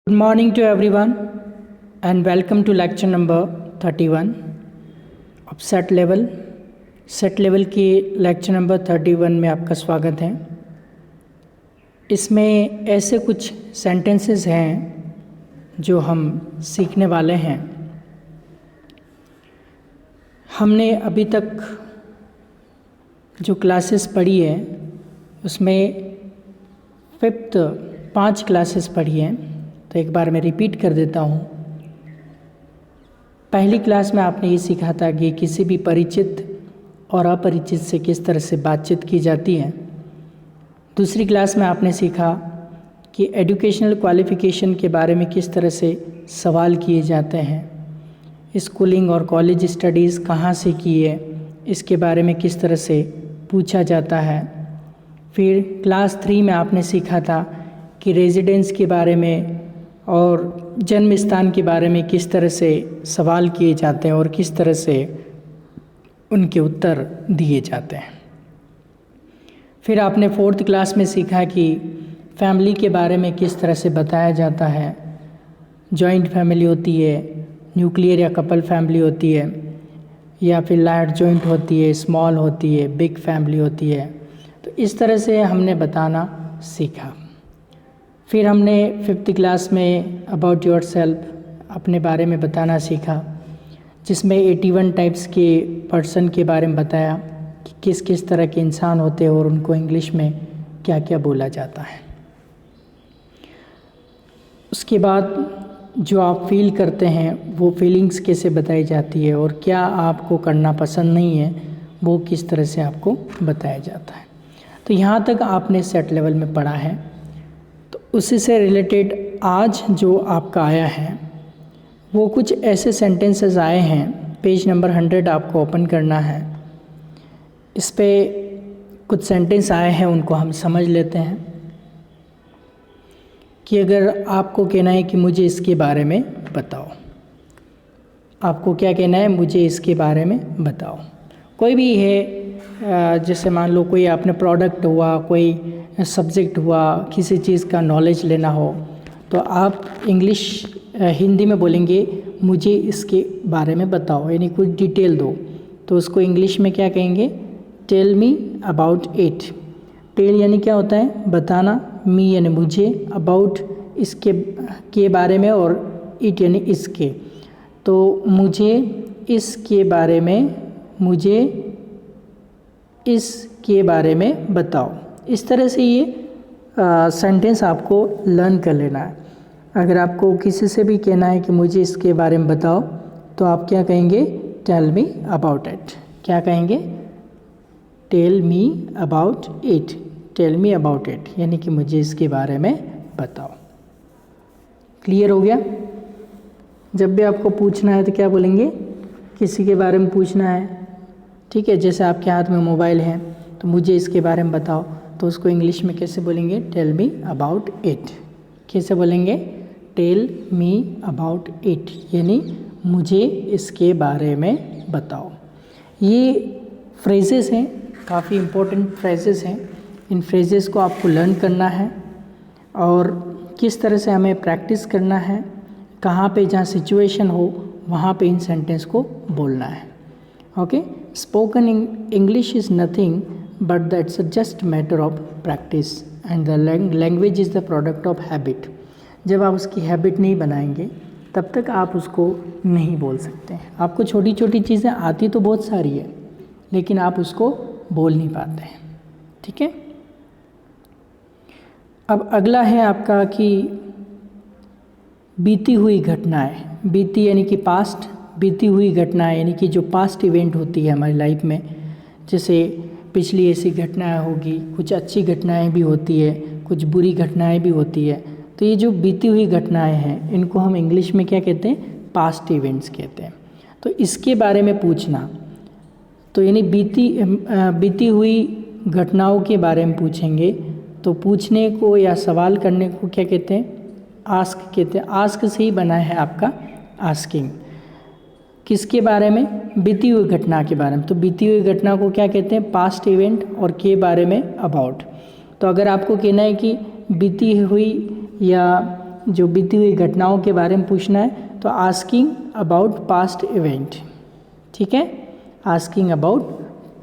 Good morning to everyone and welcome to lecture number 31 of set level. Set level की lecture number 31 में आपका स्वागत है। इसमें ऐसे कुछ सेंटेंसेस हैं जो हम सीखने वाले हैं। हमने अभी तक जो क्लासेस पढ़ी है उसमें 5 क्लासेस पढ़ी हैं, तो एक बार मैं रिपीट कर देता हूँ। पहली क्लास में आपने ये सीखा था कि किसी भी परिचित और अपरिचित से किस तरह से बातचीत की जाती है। दूसरी क्लास में आपने सीखा कि एजुकेशनल क्वालिफ़िकेशन के बारे में किस तरह से सवाल किए जाते हैं। स्कूलिंग और कॉलेज स्टडीज़ कहाँ से की है, इसके बारे में किस तरह से पूछा जाता है। फिर क्लास 3 में आपने सीखा था कि रेजिडेंस के बारे में और जन्म स्थान के बारे में किस तरह से सवाल किए जाते हैं और किस तरह से उनके उत्तर दिए जाते हैं। फिर आपने 4th क्लास में सीखा कि फैमिली के बारे में किस तरह से बताया जाता है। जॉइंट फैमिली होती है, न्यूक्लियर या कपल फैमिली होती है, या फिर लार्ज जॉइंट होती है, स्मॉल होती है, बिग फैमिली होती है। तो इस तरह से हमने बताना सीखा। फिर हमने 5th क्लास में अबाउट योर सेल्फ अपने बारे में बताना सीखा, जिसमें 81 टाइप्स के पर्सन के बारे में बताया कि किस किस तरह के इंसान होते हैं और उनको इंग्लिश में क्या क्या बोला जाता है। उसके बाद जो आप फील करते हैं वो फीलिंग्स कैसे बताई जाती है, और क्या आपको करना पसंद नहीं है वो किस तरह से आपको बताया जाता है। तो यहाँ तक आपने सेट लेवल में पढ़ा है। तो उसी से रिलेटेड आज जो आपका आया है वो कुछ ऐसे सेंटेंसेस आए हैं। पेज नंबर 100 आपको ओपन करना है। इस पे कुछ सेंटेंस आए हैं, उनको हम समझ लेते हैं कि अगर आपको कहना है कि मुझे इसके बारे में बताओ, आपको क्या कहना है, मुझे इसके बारे में बताओ। कोई भी है, जैसे मान लो कोई आपने प्रोडक्ट हुआ, कोई सब्जेक्ट हुआ, किसी चीज़ का नॉलेज लेना हो, तो आप हिंदी में बोलेंगे मुझे इसके बारे में बताओ, यानी कुछ डिटेल दो। तो उसको इंग्लिश में क्या कहेंगे, tell me about it. Tell यानी क्या होता है, बताना, मी यानी मुझे, अबाउट इसके के बारे में, और इट यानी इसके। तो मुझे इसके बारे में, मुझे इसके बारे में बताओ। इस तरह से ये सेंटेंस आपको लर्न कर लेना है। अगर आपको किसी से भी कहना है कि मुझे इसके बारे में बताओ, तो आप क्या कहेंगे, टेल मी अबाउट इट। क्या कहेंगे, tell me about it. Tell me about it यानी कि मुझे इसके बारे में बताओ। क्लियर हो गया। जब भी आपको पूछना है तो क्या बोलेंगे, किसी के बारे में पूछना है, ठीक है। जैसे आपके हाथ में मोबाइल है तो मुझे इसके बारे में बताओ, तो उसको इंग्लिश में कैसे बोलेंगे, टेल मी अबाउट इट। कैसे बोलेंगे, टेल मी अबाउट इट यानी मुझे इसके बारे में बताओ। ये फ्रेजेस हैं, काफ़ी इम्पोर्टेंट फ्रेजेस हैं। इन फ्रेजेस को आपको लर्न करना है और किस तरह से हमें प्रैक्टिस करना है। कहाँ पे जहाँ सिचुएशन हो वहाँ पे इन सेंटेंस को बोलना है। Okay, spoken English is nothing but that's just matter of practice and the language is the product of habit. जब आप उसकी हैबिट नहीं बनाएंगे तब तक आप उसको नहीं बोल सकते हैं। आपको छोटी छोटी चीज़ें आती तो बहुत सारी है, लेकिन आप उसको बोल नहीं पाते हैं, ठीक है। अब अगला है आपका कि बीती हुई घटनाएं। बीती यानी कि पास्ट, बीती हुई घटनाएं यानी कि जो पास्ट इवेंट होती है हमारी लाइफ में। जैसे पिछली ऐसी घटनाएं होगी, कुछ अच्छी घटनाएं भी होती है, कुछ बुरी घटनाएं भी होती है। तो ये जो बीती हुई घटनाएं हैं इनको हम इंग्लिश में क्या कहते हैं, पास्ट इवेंट्स कहते हैं। तो इसके बारे में पूछना, तो यानी बीती हुई घटनाओं के बारे में पूछेंगे, तो पूछने को या सवाल करने को क्या कहते हैं, आस्क कहते हैं। आस्क से ही बना है आपका आस्किंग। किसके बारे में, बीती हुई घटना के बारे में। तो बीती हुई घटना को क्या कहते हैं, पास्ट इवेंट, और के बारे में अबाउट। तो अगर आपको कहना है कि बीती हुई या जो बीती हुई घटनाओं के बारे में पूछना है तो आस्किंग अबाउट पास्ट इवेंट, ठीक है, आस्किंग अबाउट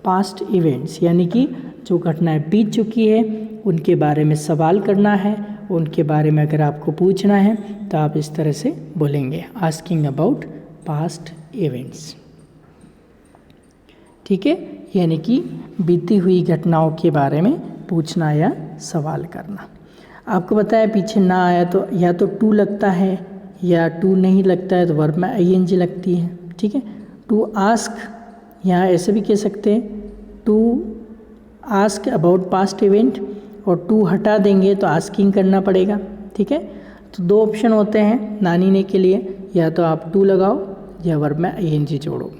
पास्ट इवेंट्स, यानी कि जो घटनाएं बीत चुकी है उनके बारे में सवाल करना है, उनके बारे में अगर आपको पूछना है तो आप इस तरह से बोलेंगे, आस्किंग अबाउट पास्ट इवेंट्स, ठीक है, यानी कि बीती हुई घटनाओं के बारे में पूछना या सवाल करना। आपको बताया पीछे ना आया तो या तो टू लगता है या टू नहीं लगता है तो वर्ब में ing लगती है, ठीक है। टू आस्क यहाँ ऐसे भी कह सकते हैं, to ask about past event, और टू हटा देंगे तो आस्किंग करना पड़ेगा, ठीक है। तो दो ऑप्शन होते हैं नानी ने के लिए, या तो आप टू लगाओ या वर्ब में ing जोड़ो।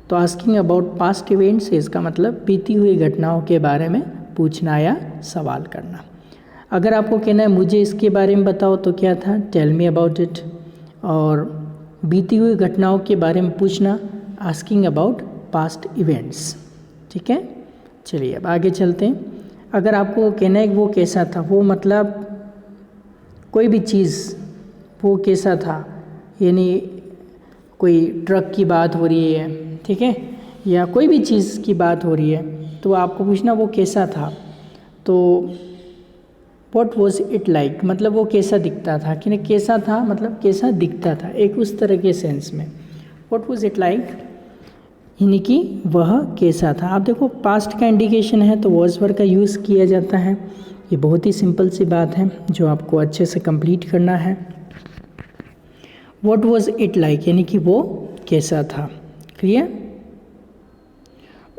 तो आस्किंग अबाउट पास्ट इवेंट्स इसका मतलब बीती हुई घटनाओं के बारे में पूछना या सवाल करना। अगर आपको कहना है मुझे इसके बारे में बताओ तो क्या था, टेल मी अबाउट इट, और बीती हुई घटनाओं के बारे में पूछना, आस्किंग अबाउट पास्ट इवेंट्स, ठीक है। चलिए अब आगे चलते हैं। अगर आपको कहना है कि वो कैसा था, वो मतलब कोई भी चीज़ वो कैसा था, यानी कोई ट्रक की बात हो रही है, ठीक है, या कोई भी चीज़ की बात हो रही है तो आपको पूछना वो कैसा था। तो व्हाट वॉज इट लाइक, मतलब वो कैसा दिखता था, कि नहीं कैसा था मतलब कैसा दिखता था, एक उस तरह के सेंस में। व्हाट वॉज इट लाइक यानी कि वह कैसा था। आप देखो पास्ट का इंडिकेशन है तो वॉज वर्ब का यूज़ किया जाता है। ये बहुत ही सिंपल सी बात है जो आपको अच्छे से कंप्लीट करना है। व्हाट वॉज इट लाइक यानी कि वो कैसा था, क्लियर।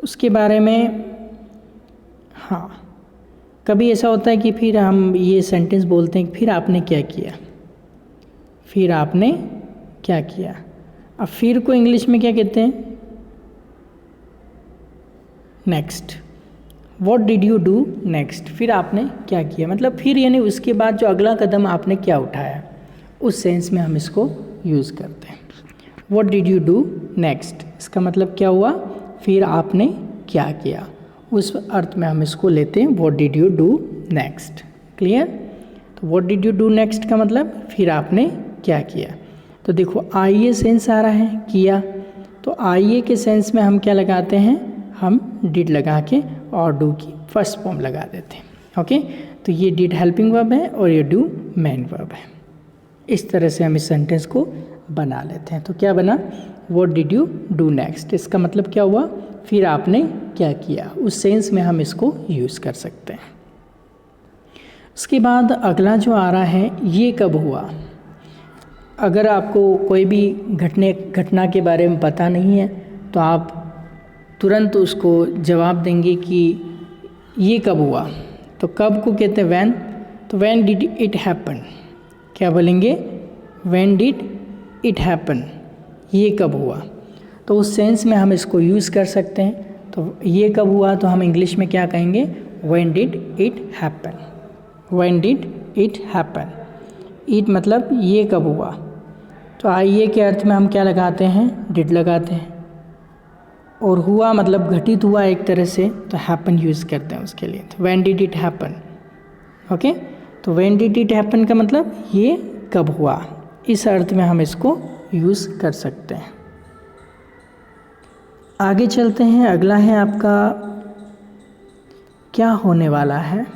उसके बारे में हाँ, कभी ऐसा होता है कि फिर हम ये सेंटेंस बोलते हैं कि फिर आपने क्या किया, फिर आपने क्या किया। अब फिर को इंग्लिश में क्या कहते हैं, next. What did you do next, फिर आपने क्या किया, मतलब फिर यानी उसके बाद जो अगला कदम आपने क्या उठाया, उस सेंस में हम इसको यूज़ करते हैं। What did you do next, इसका मतलब क्या हुआ, फिर आपने क्या किया, उस अर्थ में हम इसको लेते हैं what did you do next, clear. तो what did you do next का मतलब फिर आपने क्या किया। तो देखो आइए सेंस आ रहा है किया, तो आइए के सेंस में हम क्या लगाते हैं, हम डिड लगा के और डू की फर्स्ट फॉर्म लगा देते हैं, ओके। तो ये डिड हेल्पिंग वर्ब है और ये डू मेन वर्ब है। इस तरह से हम इस सेंटेंस को बना लेते हैं। तो क्या बना, what did you do next, इसका मतलब क्या हुआ, फिर आपने क्या किया, उस सेंस में हम इसको यूज़ कर सकते हैं। उसके बाद अगला जो आ रहा है, ये कब हुआ। अगर आपको कोई भी घटना के बारे में पता नहीं है तो आप तुरंत उसको जवाब देंगे कि ये कब हुआ। तो कब को कहते हैं व्हेन, तो व्हेन डिड इट हैपन, क्या बोलेंगे, व्हेन डिड इट हैपन, ये कब हुआ। तो उस सेंस में हम इसको यूज़ कर सकते हैं। तो ये कब हुआ तो हम इंग्लिश में क्या कहेंगे, when did it happen, when did it happen. It मतलब ये कब हुआ, तो आइए के अर्थ में हम क्या लगाते हैं, डिड लगाते हैं, और हुआ मतलब घटित हुआ एक तरह से, तो हैपन यूज़ करते हैं उसके लिए। तो when did it happen, okay. तो व्हेन डिड इट हैपन का मतलब ये कब हुआ, इस अर्थ में हम इसको यूज़ कर सकते हैं। आगे चलते हैं। अगला है आपका क्या होने वाला है।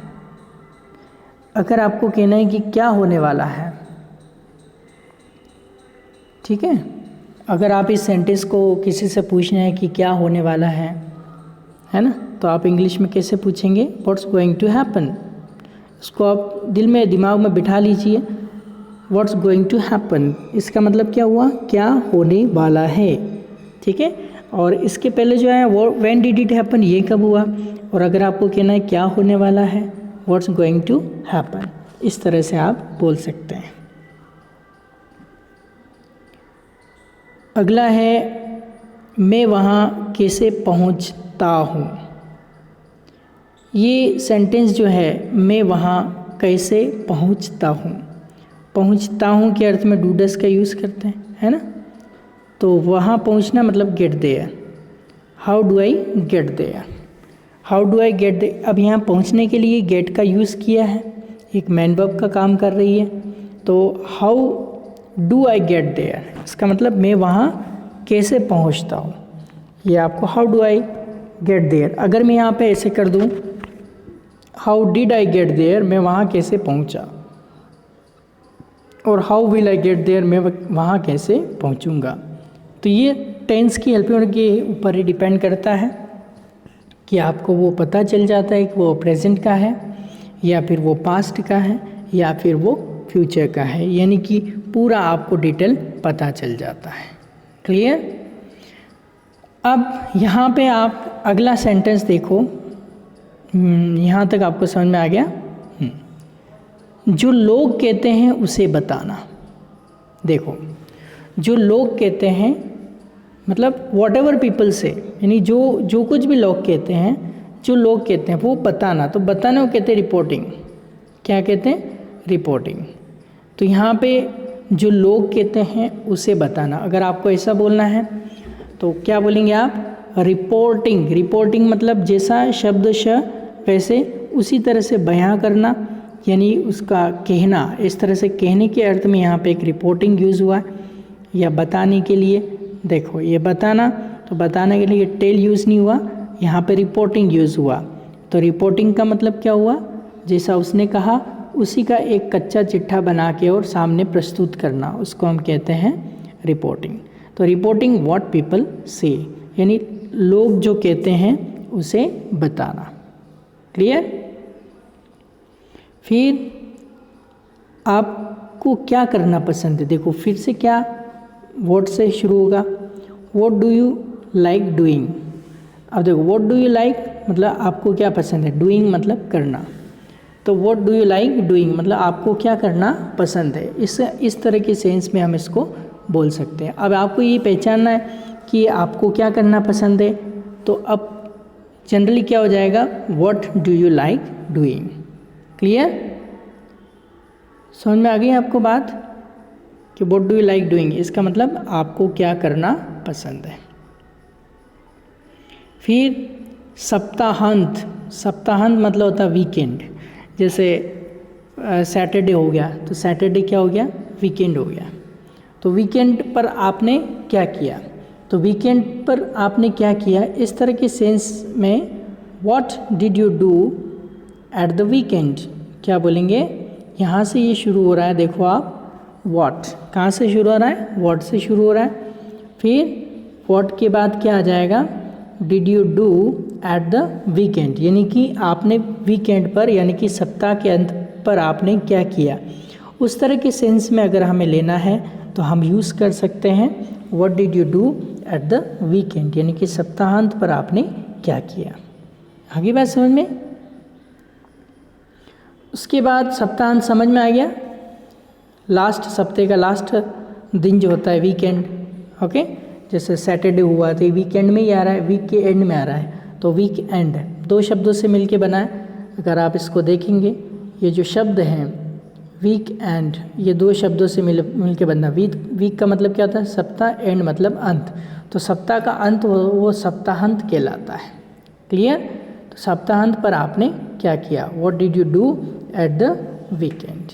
अगर आपको कहना है कि क्या होने वाला है, ठीक है, अगर आप इस सेंटेंस को किसी से पूछना है कि क्या होने वाला है ना, तो आप इंग्लिश में कैसे पूछेंगे, व्हाट्स गोइंग टू हैपन। उसको आप दिल में दिमाग में बिठा लीजिए, व्हाट्स गोइंग टू हैपन, इसका मतलब क्या हुआ, क्या होने वाला है, ठीक है। और इसके पहले जो है वो व्हेन डिड इट हैपन, ये कब हुआ। और अगर आपको कहना है क्या होने वाला है, व्हाट्स गोइंग टू हैपन, इस तरह से आप बोल सकते हैं। अगला है मैं वहाँ कैसे पहुँचता हूँ। ये सेंटेंस जो है मैं वहाँ कैसे पहुँचता हूँ के अर्थ में डू डस का यूज़ करते हैं, है ना। तो वहाँ पहुँचना मतलब get there, how do I get there, how do I get there. अब यहाँ पहुँचने के लिए गेट का यूज़ किया है, एक मैन वर्ब का काम कर रही है। तो how do I get there, इसका मतलब मैं वहाँ कैसे पहुँचता हूँ, ये आपको how do I get there. अगर मैं यहाँ पे ऐसे कर दूँ how did I get there, मैं वहाँ कैसे पहुँचा, और how will I get there, मैं वहाँ कैसे पहुँचूँगा। तो ये टेंस की हेल्पिंग के ऊपर ही डिपेंड करता है कि आपको वो पता चल जाता है कि वो प्रेजेंट का है या फिर वो पास्ट का है या फिर वो फ्यूचर का है, यानी कि पूरा आपको डिटेल पता चल जाता है। क्लियर। अब यहाँ पे आप अगला सेंटेंस देखो, यहाँ तक आपको समझ में आ गया। जो लोग कहते हैं उसे बताना। देखो, जो लोग कहते हैं मतलब वॉट एवर पीपल से, यानी जो कुछ भी लोग कहते हैं, जो लोग कहते हैं वो बताना। तो बताना वो कहते हैं रिपोर्टिंग। क्या कहते हैं? रिपोर्टिंग। तो यहाँ पे जो लोग कहते हैं उसे बताना, अगर आपको ऐसा बोलना है तो क्या बोलेंगे आप? रिपोर्टिंग। रिपोर्टिंग मतलब जैसा शब्दशः वैसे उसी तरह से बयां करना, यानी उसका कहना। इस तरह से कहने के अर्थ में यहाँ पे एक रिपोर्टिंग यूज़ हुआ या बताने के लिए। देखो ये बताना, तो बताने के लिए टेल यूज़ नहीं हुआ, यहाँ पे रिपोर्टिंग यूज़ हुआ। तो रिपोर्टिंग का मतलब क्या हुआ? जैसा उसने कहा उसी का एक कच्चा चिट्ठा बना के और सामने प्रस्तुत करना, उसको हम कहते हैं रिपोर्टिंग। तो रिपोर्टिंग व्हाट पीपल से, यानी लोग जो कहते हैं उसे बताना। क्लियर। फिर आपको क्या करना पसंद है? देखो फिर से क्या व्हाट से शुरू होगा? What do you like doing. अब देखो व्हाट डू यू लाइक मतलब आपको क्या पसंद है, डूइंग मतलब करना। तो what do you like doing मतलब आपको क्या करना पसंद है। इस तरह के सेंस में हम इसको बोल सकते हैं। अब आपको ये पहचानना है कि आपको क्या करना पसंद है, तो अब जनरली क्या हो जाएगा? What do you like doing. Clear. समझ में आ गई आपको बात कि what do you like doing, इसका मतलब आपको क्या करना पसंद है। फिर सप्ताहांत। सप्ताहांत मतलब होता है वीकेंड। जैसे सैटरडे हो गया तो सैटरडे क्या हो गया? वीकेंड हो गया। तो वीकेंड पर आपने क्या किया? तो वीकेंड पर आपने क्या किया, इस तरह के सेंस में what did you do at the weekend क्या बोलेंगे? यहाँ से ये शुरू हो रहा है, देखो आप व्हाट कहाँ से शुरू हो रहा है? व्हाट से शुरू हो रहा है। फिर व्हाट के बाद क्या आ जाएगा? Did you do at the weekend, यानी कि आपने वीकेंड पर यानी कि सप्ताह के अंत पर आपने क्या किया। उस तरह के सेंस में अगर हमें लेना है तो हम यूज़ कर सकते हैं what did you do at the weekend, यानी कि सप्ताहांत पर आपने क्या किया। आगे बात समझ में। उसके बाद सप्ताहांत समझ में आ गया। लास्ट सप्ते का लास्ट दिन जो होता है वीकेंड। ओके, जैसे सैटरडे हुआ तो वीकेंड में ही आ रहा है, वीक के एंड में आ रहा है, तो वीक एंड दो शब्दों से मिलके बना है। अगर आप इसको देखेंगे ये जो शब्द हैं वीक एंड, ये दो शब्दों से मिल के बनना। वीक का मतलब क्या होता है? सप्ताह, एंड मतलब अंत। तो सप्ताह का अंत वो सप्ताहांत कहलाता है। क्लियर। तो सप्ताहांत पर आपने क्या किया? What did you do at the weekend.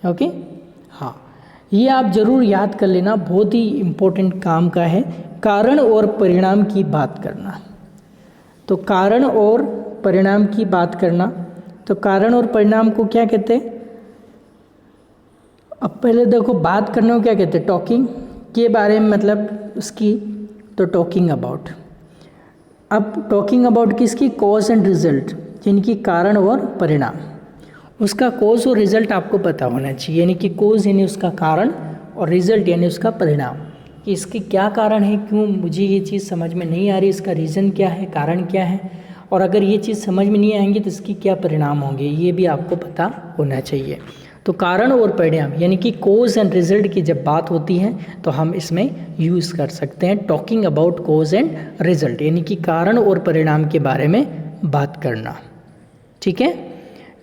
Okay, हाँ, ये आप ज़रूर याद कर लेना, बहुत ही इम्पोर्टेंट काम का है। कारण और परिणाम की बात करना। तो कारण और परिणाम की बात करना, तो कारण और परिणाम को क्या कहते हैं? अब पहले देखो बात करने को क्या कहते हैं? टॉकिंग के बारे में मतलब उसकी, तो टॉकिंग अबाउट। अब टॉकिंग अबाउट किसकी? कॉज एंड रिजल्ट, यानी कि कारण और परिणाम। उसका कॉज और रिजल्ट आपको पता होना चाहिए, यानी कि कॉज यानी उसका कारण और रिजल्ट यानी उसका परिणाम, कि इसके क्या कारण है, क्यों मुझे ये चीज़ समझ में नहीं आ रही, इसका रीज़न क्या है, कारण क्या है, और अगर ये चीज़ समझ में नहीं आएंगी तो इसकी क्या परिणाम होंगे, ये भी आपको पता होना चाहिए। तो कारण और परिणाम यानी कि कॉज एंड रिजल्ट की जब बात होती है तो हम इसमें यूज़ कर सकते हैं talking about cause and result, यानी कि कारण और परिणाम के बारे में बात करना। ठीक है,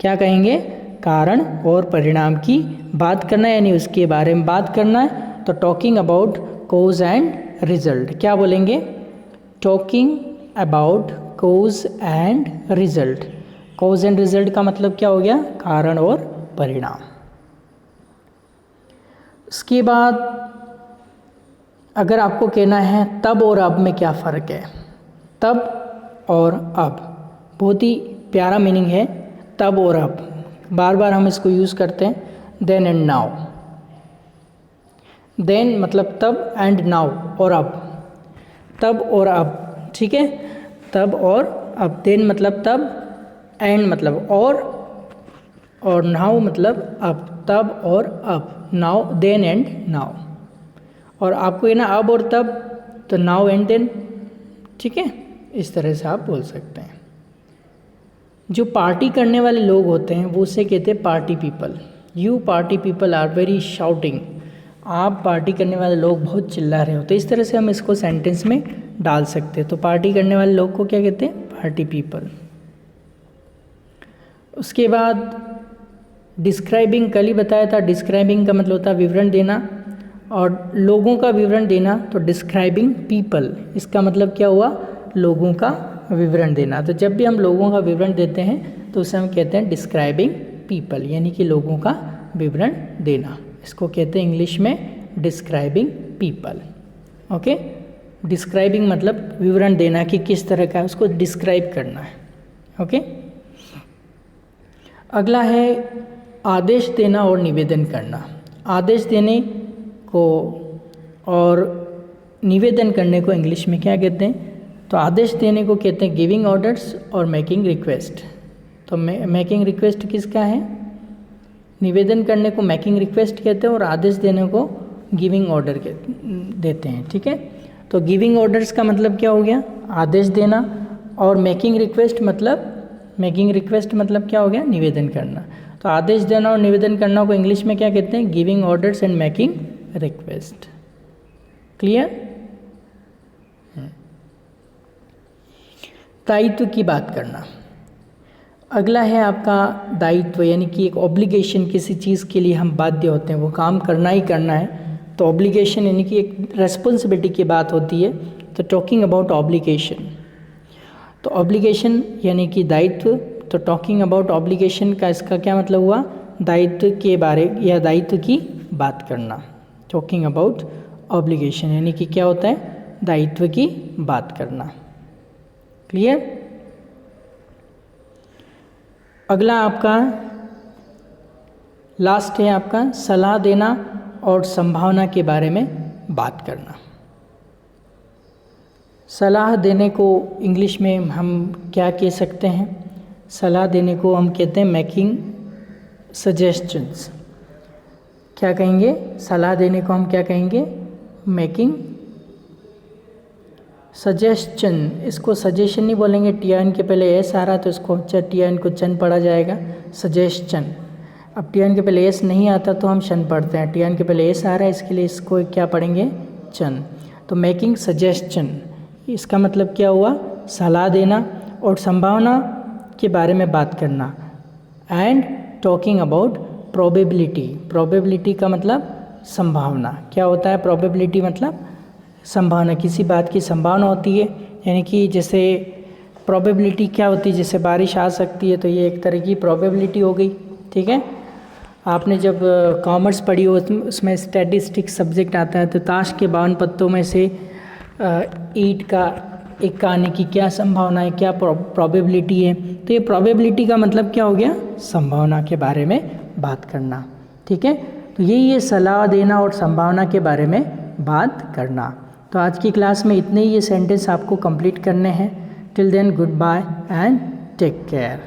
क्या कहेंगे? कारण और परिणाम की बात करना यानी उसके बारे में बात करना है। तो talking about cause and result क्या बोलेंगे? Talking about cause and result. Cause and result का मतलब क्या हो गया? कारण और परिणाम। इसके बाद अगर आपको कहना है तब और अब में क्या फ़र्क है, तब और अब, बहुत ही प्यारा मीनिंग है तब और अब, बार बार हम इसको यूज़ करते हैं। देन एंड नाउ, देन मतलब तब, एंड नाउ और अब, तब और अब, ठीक है, तब और अब। देन मतलब तब, एंड मतलब और नाउ मतलब अब, तब और अब, नाउ, देन एंड नाउ। और आपको ये ना अब और तब, तो नाउ एंड देन, ठीक है, इस तरह से आप बोल सकते हैं। जो पार्टी करने वाले लोग होते हैं वो उसे कहते हैं party people. You party people are very shouting, आप पार्टी करने वाले लोग बहुत चिल्ला रहे हो। तो इस तरह से हम इसको सेंटेंस में डाल सकते हैं। तो पार्टी करने वाले लोग को क्या कहते हैं, पार्टी पीपल। उसके बाद डिस्क्राइबिंग, कल ही बताया था, डिस्क्राइबिंग का मतलब होता है विवरण देना, और लोगों का विवरण देना, तो डिस्क्राइबिंग पीपल, इसका मतलब क्या हुआ, लोगों का विवरण देना। तो जब भी हम लोगों का विवरण देते हैं तो उसे हम कहते हैं डिस्क्राइबिंग पीपल, यानी कि लोगों का विवरण देना। इसको कहते हैं इंग्लिश में डिस्क्राइबिंग पीपल। ओके, डिस्क्राइबिंग मतलब विवरण देना कि किस तरह का है, उसको डिस्क्राइब करना है। ओके, अगला है आदेश देना और निवेदन करना। आदेश देने को और निवेदन करने को इंग्लिश में क्या कहते हैं, तो आदेश देने को कहते हैं गिविंग ऑर्डर्स और मेकिंग रिक्वेस्ट। तो मेकिंग रिक्वेस्ट किसका है, निवेदन करने को मेकिंग रिक्वेस्ट कहते हैं और आदेश देने को गिविंग ऑर्डर देते हैं। ठीक है, तो गिविंग ऑर्डर्स का मतलब क्या हो गया, आदेश देना, और मेकिंग रिक्वेस्ट मतलब क्या हो गया, निवेदन करना। तो आदेश देना और निवेदन करना को इंग्लिश में क्या कहते हैं, giving orders and making request. Clear. दायित्व की बात करना। अगला है आपका दायित्व, यानी कि एक ऑब्लिगेशन, किसी चीज़ के लिए हम बाध्य होते हैं, वो काम करना ही करना है, तो ऑब्लिगेशन यानी कि एक रेस्पॉन्सिबिलिटी की बात होती है। तो टॉकिंग अबाउट ऑब्लिगेशन, तो ऑब्लिगेशन यानी कि दायित्व, तो टॉकिंग अबाउट ऑब्लिगेशन का इसका क्या मतलब हुआ, दायित्व के बारे या दायित्व की बात करना। टॉकिंग अबाउट ऑब्लिगेशन यानी कि क्या होता है, दायित्व की बात करना। क्लियर। अगला आपका लास्ट है आपका सलाह देना और संभावना के बारे में बात करना। सलाह देने को इंग्लिश में हम क्या कह सकते हैं, सलाह देने को हम कहते हैं मेकिंग सजेशंस। क्या कहेंगे, सलाह देने को हम क्या कहेंगे, मेकिंग सजेशन। इसको सजेशन नहीं बोलेंगे, टी एन के पहले एस आ रहा तो इसको टी एन को चन पढ़ा जाएगा, सजेशन। अब टी एन के पहले एस नहीं आता तो हम शन पढ़ते हैं, टी एन के पहले एस आ रहा है इसके लिए इसको क्या पढ़ेंगे, चन। तो मेकिंग सजेशन, इसका मतलब क्या हुआ, सलाह देना और संभावना के बारे में बात करना। And talking about probability, probability का मतलब संभावना। क्या होता है प्रोबेबिलिटी, मतलब संभावना, किसी बात की संभावना होती है, यानी कि जैसे प्रोबेबिलिटी क्या होती है, जैसे बारिश आ सकती है, तो ये एक तरह की प्रोबेबिलिटी हो गई। ठीक है, आपने जब कॉमर्स पढ़ी हो उसमें स्टैटिस्टिक्स सब्जेक्ट आता है, तो ताश के 52 पत्तों में से ईंट का एक आने की क्या संभावना है, क्या प्रोबेबिलिटी है। तो ये प्रोबेबिलिटी का मतलब क्या हो गया, संभावना के बारे में बात करना। ठीक है, तो यही है सलाह देना और संभावना के बारे में बात करना। तो आज की क्लास में इतने ही ये सेंटेंस आपको कंप्लीट करने हैं। Till then goodbye and take care.